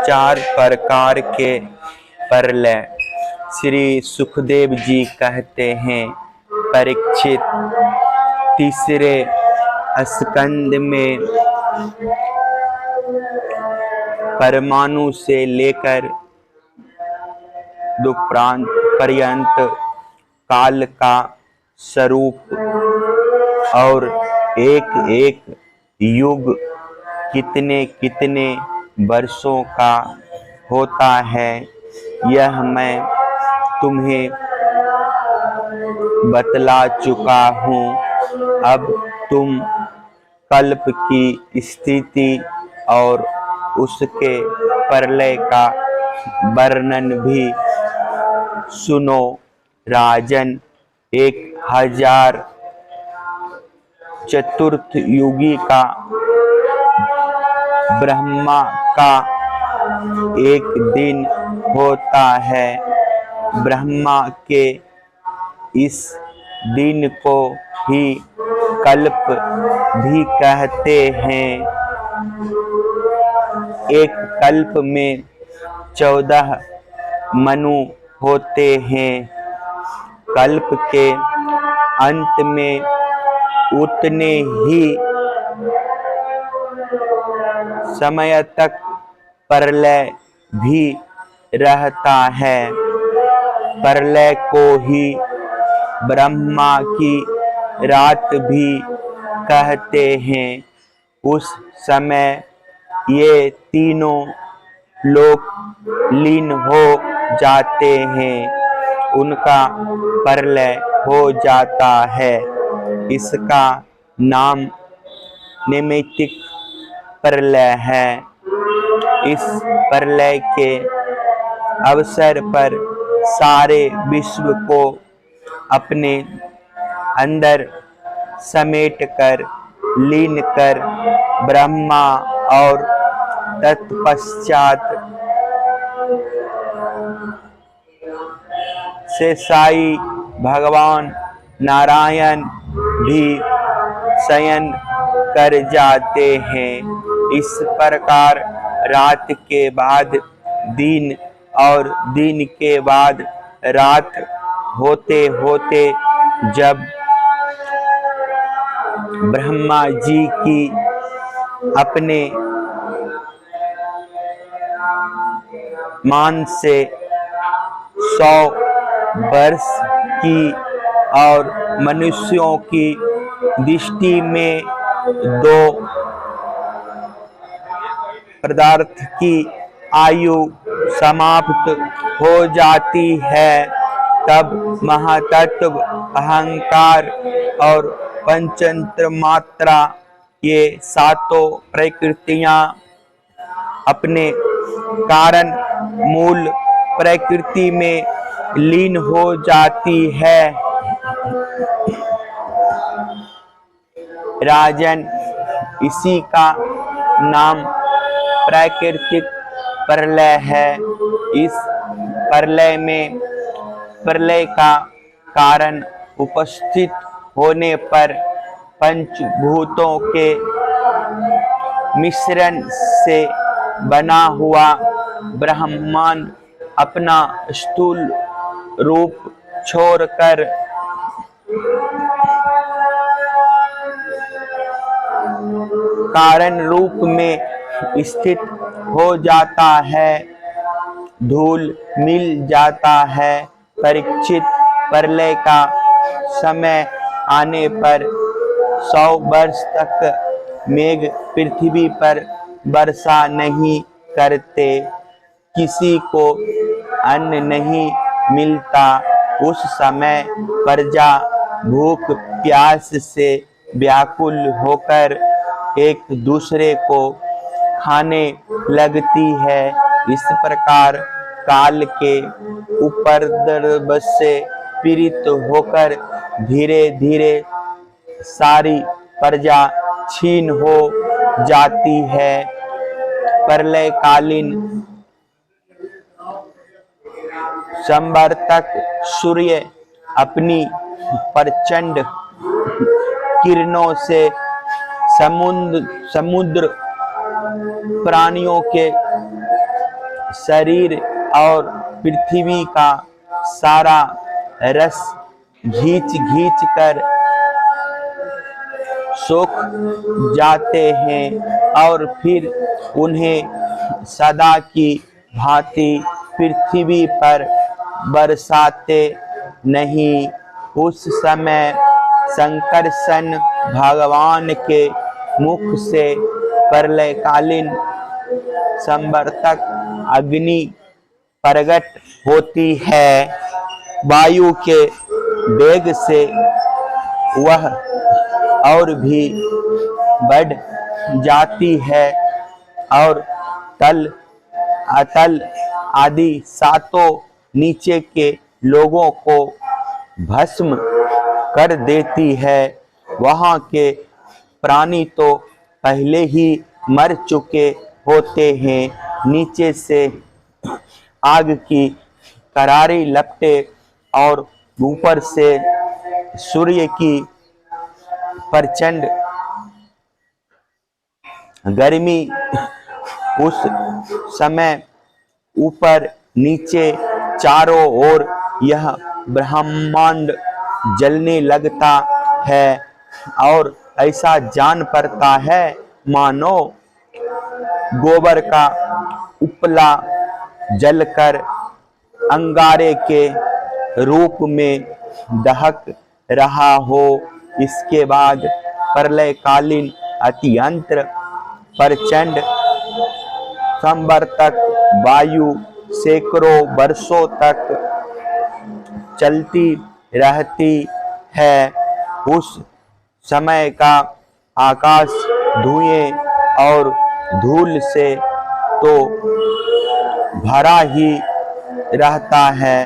चार प्रकार के प्रलय श्री सुखदेव जी कहते हैं। परीक्षित तीसरे स्कंद में परमाणु से लेकर दुप्रांत पर्यंत काल का स्वरूप और एक एक युग कितने कितने वर्षों का होता है, यह मैं तुम्हें बतला चुका हूँ। अब तुम कल्प की स्थिति और उसके प्रलय का वर्णन भी सुनो। राजन, 1000 चतुर्थ युगी का ब्रह्मा का एक दिन होता है। ब्रह्मा के इस दिन को ही कल्प भी कहते हैं। एक कल्प में 14 मनु होते हैं। कल्प के अंत में उतने ही समय तक प्रलय भी रहता है। प्रलय को ही ब्रह्मा की रात भी कहते हैं। उस समय ये तीनों लोग लीन हो जाते हैं, उनका प्रलय हो जाता है। इसका नाम नैमित्तिक प्रलय है। इस प्रलय के अवसर पर सारे विश्व को अपने अंदर समेट कर लीन कर ब्रह्मा और तत्पश्चात शेषाई भगवान नारायण भी शयन कर जाते हैं। इस प्रकार रात के बाद दिन और दिन के बाद रात होते होते जब ब्रह्मा जी की अपने मान से 100 वर्ष की और मनुष्यों की दृष्टि में 2 पदार्थ की आयु समाप्त हो जाती है, तब महातत्व, अहंकार और पंचतंत्र मात्रा ये सातों प्रकृतियां अपने कारण मूल प्रकृति में लीन हो जाती है। राजन, इसी का नाम प्राकृतिक प्रलय है। इस प्रलय में प्रलय का कारण उपस्थित होने पर पंचभूतों के मिश्रण से बना हुआ ब्रह्मांड अपना स्थूल रूप छोड़कर कारण रूप में स्थित हो जाता है, धूल मिल जाता है। परीक्षित, प्रलय का समय आने पर 100 वर्ष तक मेघ पृथ्वी पर वर्षा नहीं करते, किसी को अन्न नहीं मिलता। उस समय प्रजा भूख प्यास से व्याकुल होकर एक दूसरे को खाने लगती है। इस प्रकार काल के उपद्रव से पीड़ित होकर धीरे धीरे सारी प्रजा क्षीण हो जाती है। प्रलयकालीन संवर्तक सूर्य अपनी प्रचंड किरणों से समुद्र प्राणियों के शरीर और पृथ्वी का सारा रस घींच घींच कर सूख जाते हैं और फिर उन्हें सदा की भांति पृथ्वी पर बरसाते नहीं। उस समय संकर्षण भगवान के मुख से प्रलयकालीन संवर्तक अग्नि प्रकट होती है। वायु के वेग से वह और भी बढ़ जाती है और तल अतल आदि सातों नीचे के लोगों को भस्म कर देती है। वहाँ के प्राणी तो पहले ही मर चुके होते हैं। नीचे से आग की करारी लपटे और ऊपर से सूर्य की प्रचंड गर्मी। उस समय ऊपर नीचे चारों ओर यह ब्रह्मांड जलने लगता है और ऐसा जान पड़ता है मानो गोबर का उपला जलकर अंगारे के रूप में दहक रहा हो। इसके बाद प्रलयकालीन अत्यंत प्रचंड संवर्तक वायु सैकड़ों वर्षों तक चलती रहती है। उस समय का आकाश धुएं और धूल से तो भरा ही रहता है।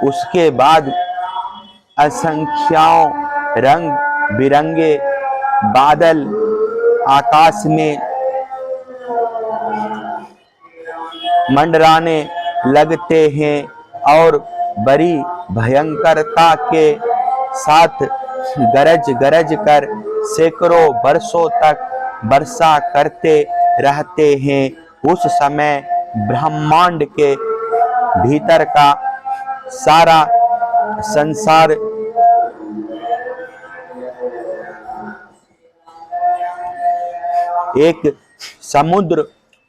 उसके बाद असंख्यों रंग बिरंगे बादल आकाश में मंडराने लगते हैं और बड़ी भयंकरता के साथ गरज गरज कर सैकड़ों वर्षों तक वर्षा करते रहते हैं। उस समय ब्रह्मांड के भीतर का सारा संसार एक समुद्र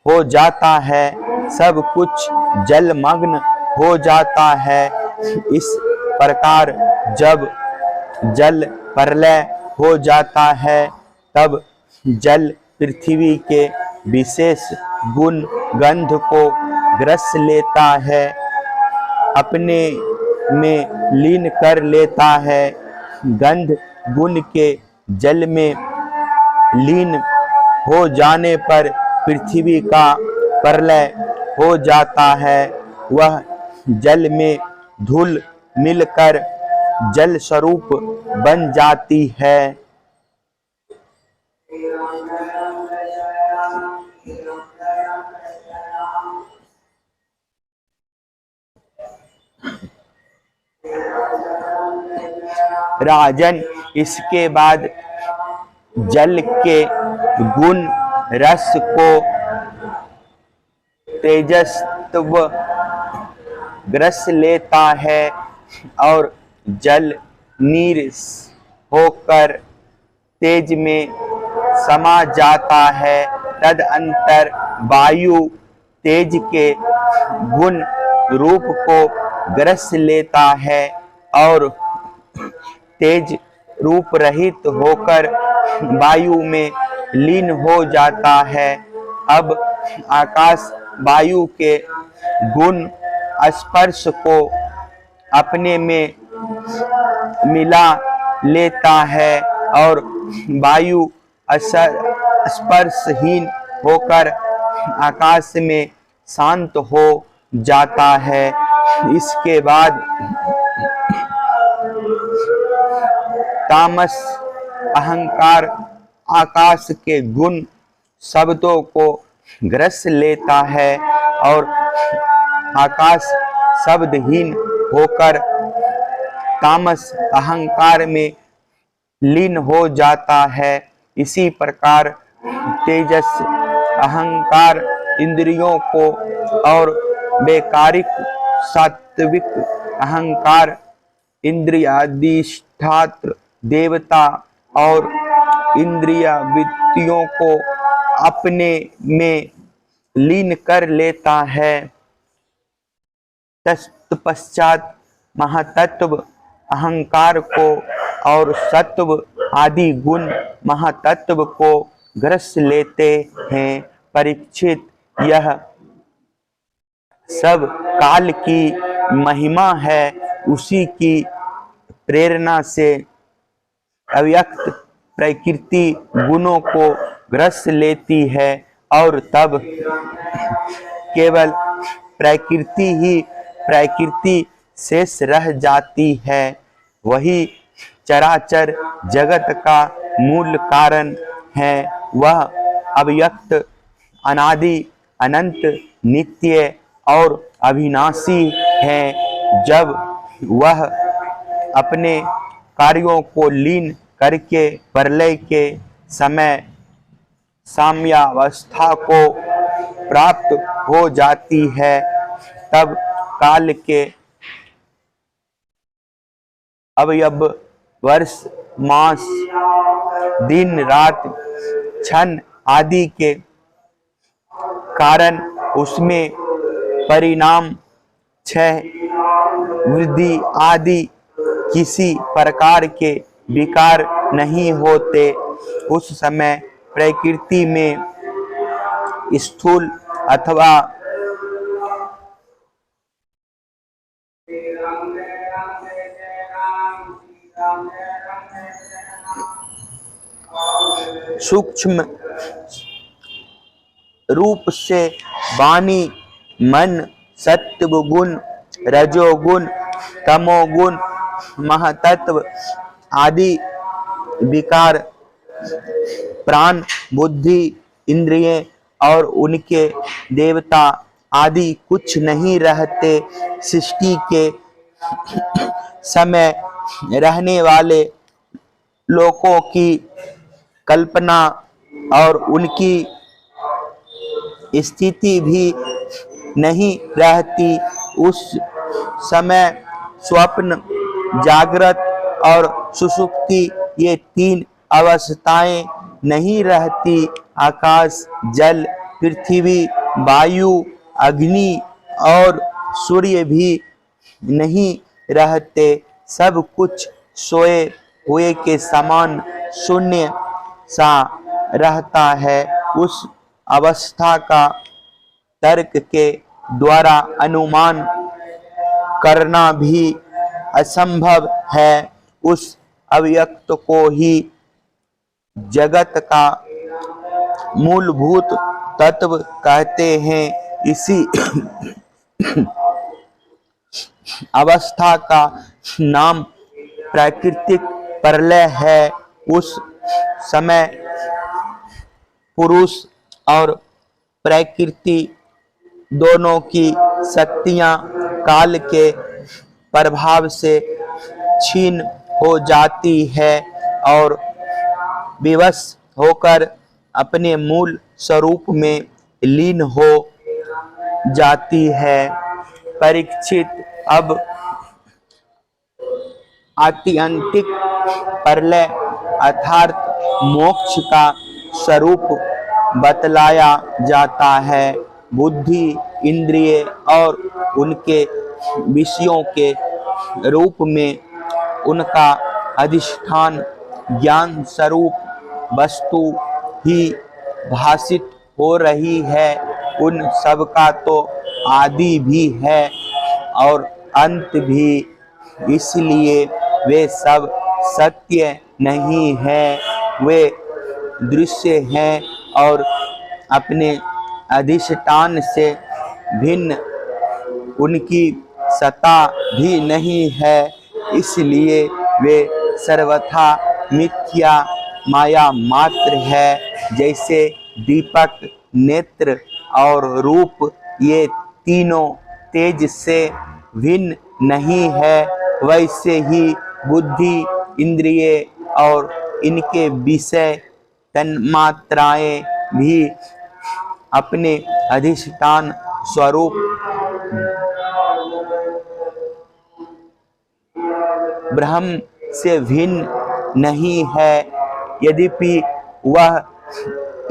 हो जाता है। सब कुछ जलमग्न हो जाता है। इस प्रकार जब जल प्रलय हो जाता है तब जल पृथ्वी के विशेष गुण गंध को ग्रस लेता है, अपने में लीन कर लेता है। गंध गुण के जल में लीन हो जाने पर पृथ्वी का प्रलय हो जाता है। वह जल में धूल मिलकर जल स्वरूप बन जाती है। राजन, इसके बाद जल के गुण रस को तेजस्व ग्रस लेता है और जल नीर होकर तेज में समा जाता है। तदअंतर वायु तेज के गुण रूप को ग्रस लेता है और तेज रूप रहित होकर वायु में लीन हो जाता है। अब आकाश वायु के गुण स्पर्श को अपने में मिला लेता है और वायु स्पर्शहीन होकर आकाश में शांत हो जाता है। इसके बाद तामस अहंकार आकाश के गुण शब्दों को ग्रस लेता है और आकाश शब्दहीन होकर तामस अहंकार में लीन हो जाता है। इसी प्रकार तेजस अहंकार इंद्रियों को और वैकारिक सात्विक अहंकार इंद्रियाधिष्ठात्र देवता और इंद्रिय वृत्तियों को अपने में लीन कर लेता है। तत्पश्चात महातत्व अहंकार को और सत्व आदि गुण महातत्व को ग्रस लेते हैं। परीक्षित, यह सब काल की महिमा है। उसी की प्रेरणा से अव्यक्त प्रकृति गुणों को ग्रस लेती है और तब केवल प्रकृति ही प्रकृति शेष रह जाती है। वही चराचर जगत का मूल कारण है। वह अव्यक्त, अनादि, अनंत, नित्य और अविनाशी है। जब वह अपने कार्यों को लीन करके प्रलय के समय साम्यावस्था को प्राप्त हो जाती है, तब काल के अवयव वर्ष, मास, दिन, रात, क्षण आदि के कारण उसमें परिणाम, क्षय, वृद्धि आदि किसी प्रकार के विकार नहीं होते। उस समय प्रकृति में स्थूल अथवा सूक्ष्म रूप से वाणी, मन, सत्व गुण, रजोगुण, तमोगुण, महातत्व आदि विकार प्राण, बुद्धि, इंद्रिय और उनके देवता आदि कुछ नहीं रहते। सृष्टि के समय रहने वाले लोकों की कल्पना और उनकी स्थिति भी नहीं रहती। उस समय स्वप्न, जागृत और सुषुप्ति ये तीन अवस्थाएं नहीं रहती। आकाश, जल, पृथ्वी, वायु, अग्नि और सूर्य भी नहीं रहते। सब कुछ सोए हुए के समान शून्य सा रहता है। उस अवस्था का तर्क के द्वारा अनुमान करना भी असंभव है। उस अव्यक्त को ही जगत का मूलभूत तत्व कहते हैं। इसी अवस्था का नाम प्राकृतिक प्रलय है। उस समय पुरुष और प्रकृति दोनों की शक्तियां काल के प्रभाव से क्षीण हो जाती है और विवश होकर अपने मूल स्वरूप में लीन हो जाती है। परीक्षित, अब आत्यंतिक प्रलय अर्थात मोक्ष का स्वरूप बतलाया जाता है। बुद्धि, इंद्रिय और उनके विषयों के रूप में उनका अधिष्ठान ज्ञान स्वरूप वस्तु ही भाषित हो रही है। उन सब का तो आदि भी है और अंत भी, इसलिए वे सब सत्य नहीं हैं। वे दृश्य हैं और अपने अधिष्ठान से भिन्न उनकी सत्ता भी नहीं है। इसलिए वे सर्वथा मिथ्या माया मात्र है। जैसे दीपक, नेत्र और रूप ये तीनों तेज से भिन्न नहीं है, वैसे ही बुद्धि, इंद्रिय और इनके विषय तन्मात्राएं भी अपने अधिष्ठान स्वरूप ब्रह्म से भिन्न नहीं है, यद्यपि वह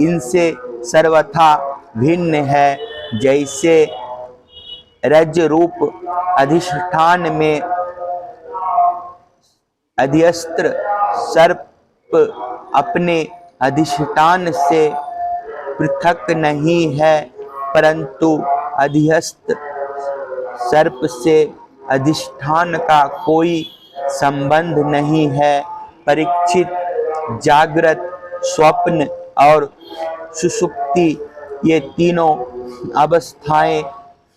इनसे सर्वथा भिन्न है। जैसे रज रूप अधिष्ठान में अध्यस्त्र सर्प अपने अधिष्ठान से पृथक नहीं है, परंतु अध्यस्त्र सर्प से अधिष्ठान का कोई संबंध नहीं है। परीक्षित, जागृत, स्वप्न और सुषुप्ति ये तीनों अवस्थाएं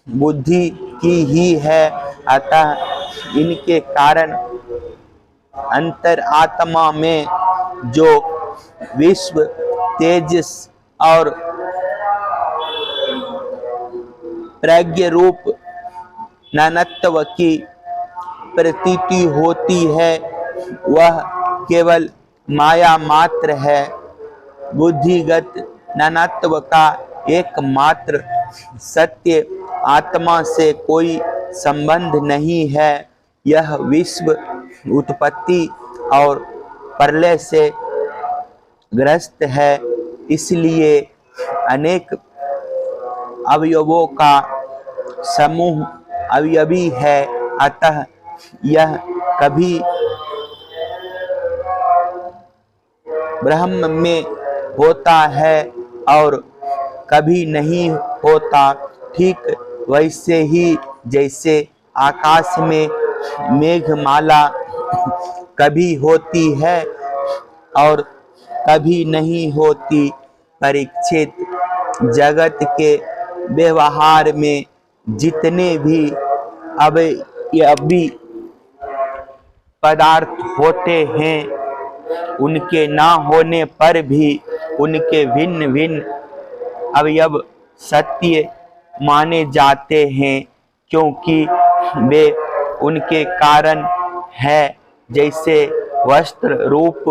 बुद्धि की ही है, अतः इनके कारण अंतरात्मा में जो विश्व, तेजस और प्रज्ञ रूप नानत्व की प्रतीति होती है, वह केवल माया मात्र है। बुद्धिगत नानत्व का एकमात्र सत्य आत्मा से कोई संबंध नहीं है। यह विश्व उत्पत्ति और प्रलय से ग्रस्त है, इसलिए अनेक अवयवों का समूह अवयवी है। अतः यह कभी ब्रह्म में होता है और कभी नहीं होता। ठीक वैसे ही जैसे आकाश में मेघमाला कभी होती है और कभी नहीं होती। परीक्षित, जगत के व्यवहार में जितने भी अवयवी पदार्थ होते हैं, उनके ना होने पर भी उनके भिन्न भिन्न अवयव सत्य माने जाते हैं, क्योंकि वे उनके कारण है। जैसे वस्त्र रूप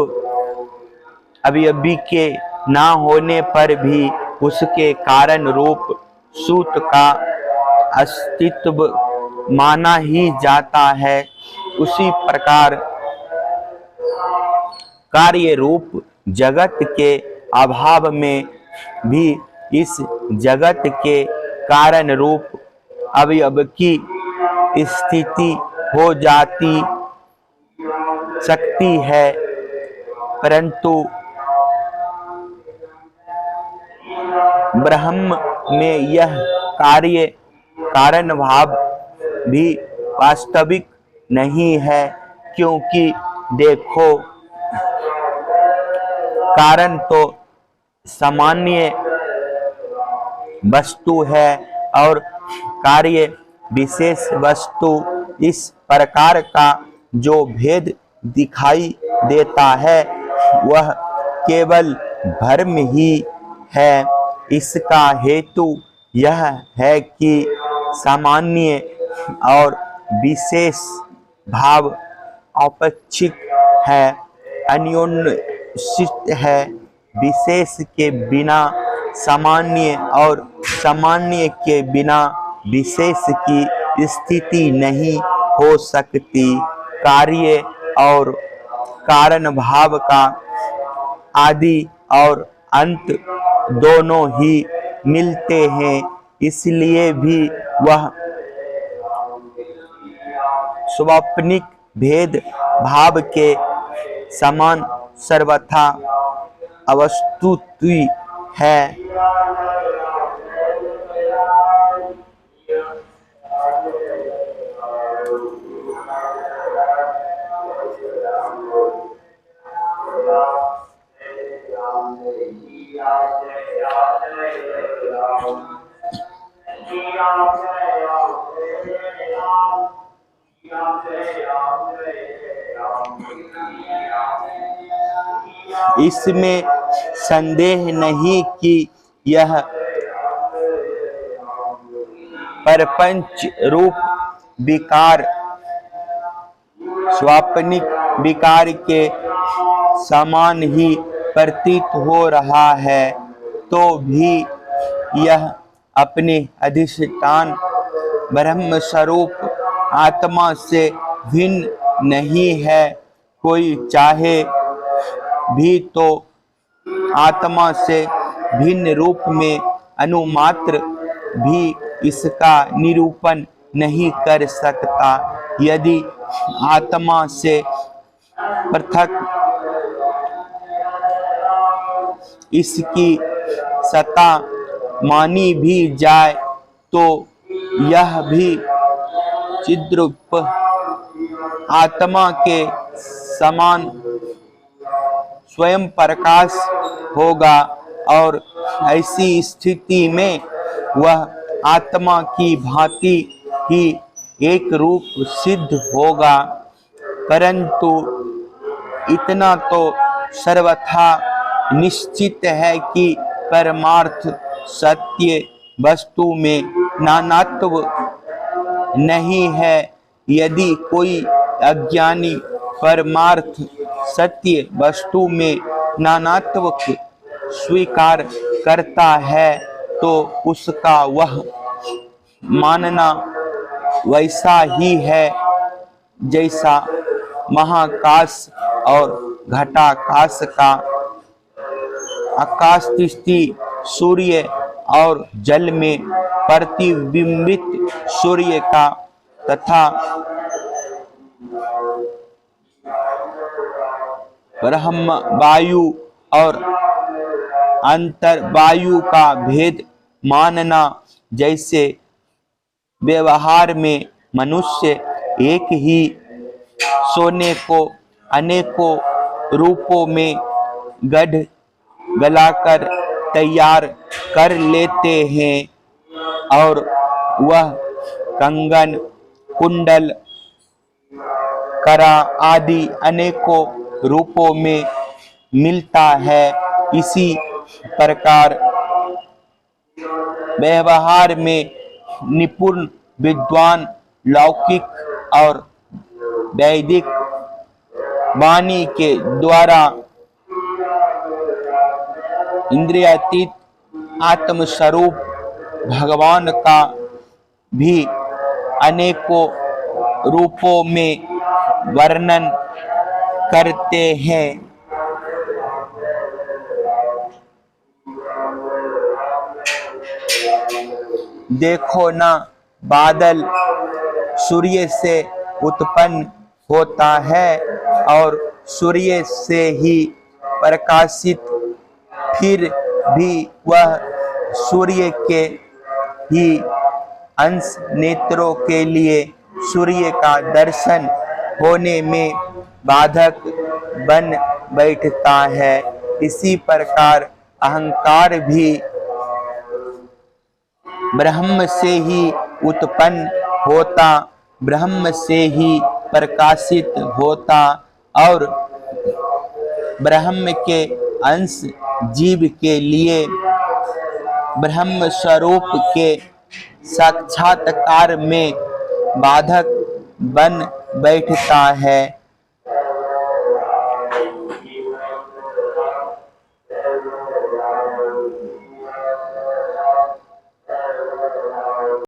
अवयवी के ना होने पर भी उसके कारण रूप सूत का अस्तित्व माना ही जाता है, उसी प्रकार कार्य रूप जगत के अभाव में भी इस जगत के कारण रूप अवयव की स्थिति हो जाती सकती है, परंतु ब्रह्म में यह कार्य कारण भाव भी वास्तविक नहीं है। क्योंकि देखो, कारण तो सामान्य वस्तु है और कार्य विशेष वस्तु। इस प्रकार का जो भेद दिखाई देता है वह केवल भ्रम ही है। इसका हेतु यह है कि सामान्य और विशेष भाव अपेक्षिक है, अन्योन्यसित है। विशेष के बिना सामान्य और सामान्य के बिना विशेष की स्थिति नहीं हो सकती। कार्य और कारण भाव का आदि और अंत दोनों ही मिलते हैं, इसलिए भी वह स्वाप्निक भेद भाव के समान सर्वथा अवस्तुति है। इसमें संदेह नहीं कि यह परपंच रूप विकार स्वाप्निक विकार के समान ही प्रतीत हो रहा है, तो भी यह अपने अधिष्ठान ब्रह्म स्वरूप आत्मा से भिन्न नहीं है। कोई चाहे भी तो आत्मा से भिन्न रूप में अनुमात्र भी इसका निरूपण नहीं कर सकता। यदि आत्मा से पृथक इसकी सत्ता मानी भी जाए तो यह भी चिद्रूप आत्मा के समान स्वयं प्रकाश होगा, और ऐसी स्थिति में वह आत्मा की भांति ही एक रूप सिद्ध होगा। परंतु इतना तो सर्वथा निश्चित है कि परमार्थ सत्य वस्तु में नानात्व नहीं है। यदि कोई अज्ञानी परमार्थ सत्य वस्तु में नानात्व स्वीकार करता है, तो उसका वह मानना वैसा ही है जैसा महाकाश और घटाकाश का, आकाश दृष्टि सूर्य और जल में प्रतिबिंबित सूर्य का, तथा ब्रह्म वायु और अंतर वायु का भेद मानना। जैसे व्यवहार में मनुष्य एक ही सोने को अनेकों रूपों में गढ़ गलाकर तैयार कर लेते हैं, और वह कंगन, कुंडल, कड़ा आदि अनेकों रूपों में मिलता है। इसी प्रकार व्यवहार में निपुण विद्वान लौकिक और वैदिक वाणी के द्वारा इंद्रियातीत आत्मस्वरूप भगवान का भी अनेकों रूपों में वर्णन करते हैं। देखो ना, बादल सूर्य से उत्पन्न होता है और सूर्य से ही प्रकाशित, फिर भी वह सूर्य के ही अंश नेत्रों के लिए सूर्य का दर्शन होने में बाधक बन बैठता है। इसी प्रकार अहंकार भी ब्रह्म से ही उत्पन्न होता, ब्रह्म से ही प्रकाशित होता और ब्रह्म के अंश जीव के लिए ब्रह्म स्वरूप के साक्षात्कार में बाधक बन बैठता है।